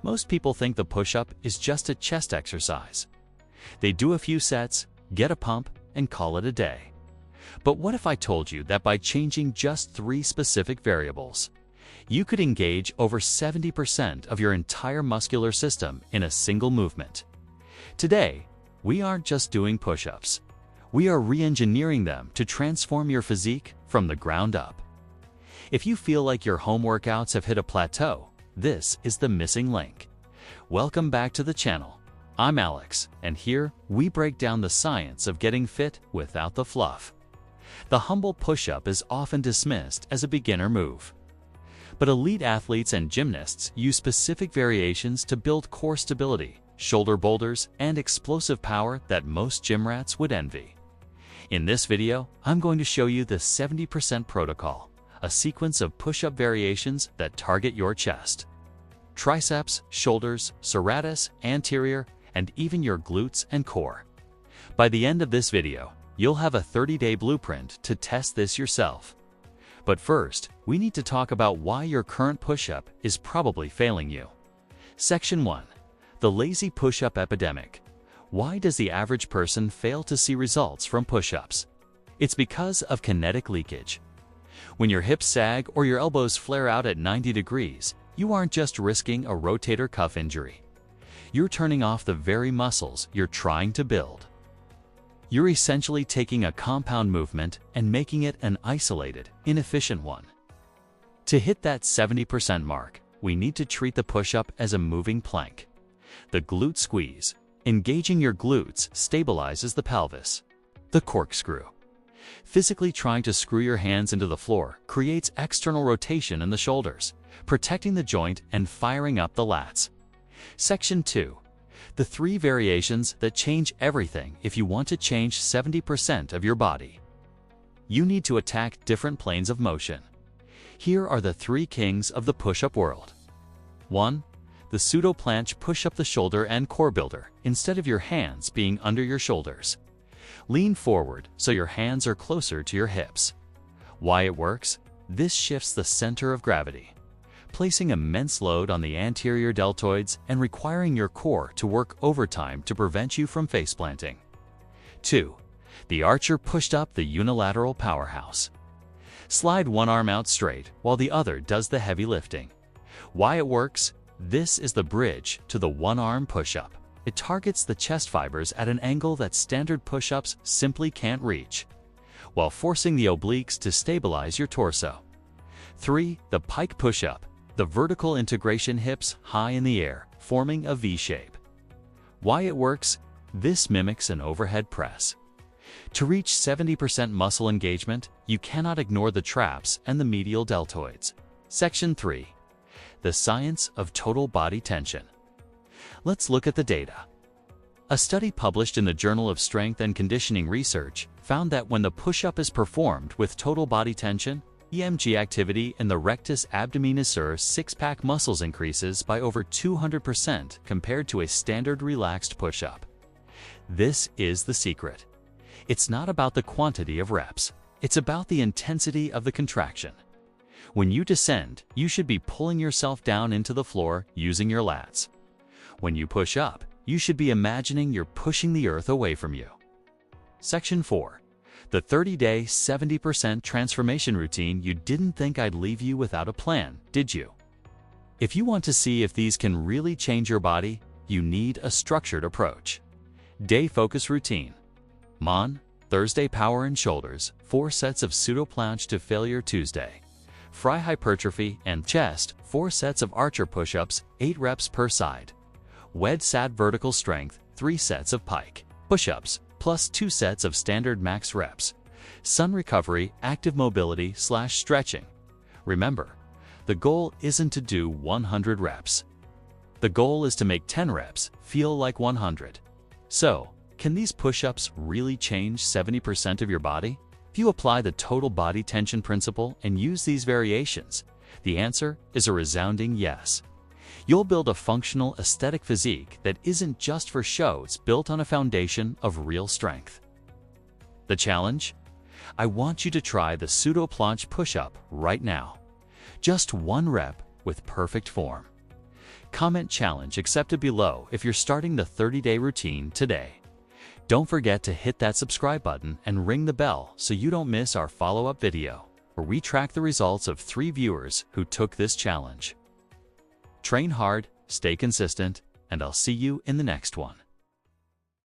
Most people think the push-up is just a chest exercise. They do a few sets, get a pump, and call it a day. But what if I told you that by changing just 3 specific variables, you could engage over 70% of your entire muscular system in a single movement? Today, we aren't just doing push-ups. We are re-engineering them to transform your physique from the ground up. If you feel like your home workouts have hit a plateau, this is the missing link. Welcome back to the channel. I'm Alex, and here we break down the science of getting fit without the fluff. The humble push-up is often dismissed as a beginner move. But elite athletes and gymnasts use specific variations to build core stability, shoulder boulders, and explosive power that most gym rats would envy. In this video, I'm going to show you the 70% protocol, a sequence of push-up variations that target your chest, triceps, shoulders, serratus, anterior, and even your glutes and core. By the end of this video, you'll have a 30-day blueprint to test this yourself. But first, we need to talk about why your current push-up is probably failing you. Section 1. The lazy push-up epidemic. Why does the average person fail to see results from push-ups? It's because of kinetic leakage. When your hips sag or your elbows flare out at 90 degrees, you aren't just risking a rotator cuff injury. You're turning off the very muscles you're trying to build. You're essentially taking a compound movement and making it an isolated, inefficient one. To hit that 70% mark, we need to treat the push-up as a moving plank. The glute squeeze. Engaging your glutes stabilizes the pelvis. The corkscrew. Physically trying to screw your hands into the floor creates external rotation in the shoulders, protecting the joint and firing up the lats. Section 2. The 3 variations that change everything if you want to change 70% of your body. You need to attack different planes of motion. Here are the 3 kings of the push-up world. 1. The pseudo-planche push-up, the shoulder and core builder, instead of your hands being under your shoulders. Lean forward so your hands are closer to your hips. Why it works? This shifts the center of gravity, placing immense load on the anterior deltoids and requiring your core to work overtime to prevent you from face planting. 2. The archer pushed up, the unilateral powerhouse. Slide one arm out straight while the other does the heavy lifting. Why it works? This is the bridge to the one-arm push-up. It targets the chest fibers at an angle that standard push-ups simply can't reach, while forcing the obliques to stabilize your torso. 3. The pike push-up, the vertical integration, hips high in the air, forming a V shape. Why it works? This mimics an overhead press. To reach 70% muscle engagement, you cannot ignore the traps and the medial deltoids. Section 3. The science of total body tension. Let's look at the data. A study published in the Journal of Strength and Conditioning Research found that when the push-up is performed with total body tension, EMG activity in the rectus abdominis or six-pack muscles increases by over 200% compared to a standard relaxed push-up. This is the secret. It's not about the quantity of reps. It's about the intensity of the contraction. When you descend, you should be pulling yourself down into the floor using your lats. When you push up, you should be imagining you're pushing the earth away from you. Section 4. The 30-day 70% transformation routine. You didn't think I'd leave you without a plan, did you? If you want to see if these can really change your body, you need a structured approach. Day focus routine. Mon, Thursday power and shoulders, 4 sets of pseudo-planche to failure Tuesday. Fry hypertrophy and chest, 4 sets of archer push-ups, 8 reps per side. Wed sat vertical strength, 3 sets of pike push-ups, plus 2 sets of standard max reps. Sun recovery, active mobility / stretching. Remember, the goal isn't to do 100 reps. The goal is to make 10 reps feel like 100. So, can these push-ups really change 70% of your body? If you apply the total body tension principle and use these variations, the answer is a resounding yes. You'll build a functional, aesthetic physique that isn't just for show. It's built on a foundation of real strength. The challenge? I want you to try the pseudo-planche push-up right now. Just 1 rep with perfect form. Comment challenge accepted below if you're starting the 30-day routine today. Don't forget to hit that subscribe button and ring the bell so you don't miss our follow-up video, where we track the results of 3 viewers who took this challenge. Train hard, stay consistent, and I'll see you in the next one.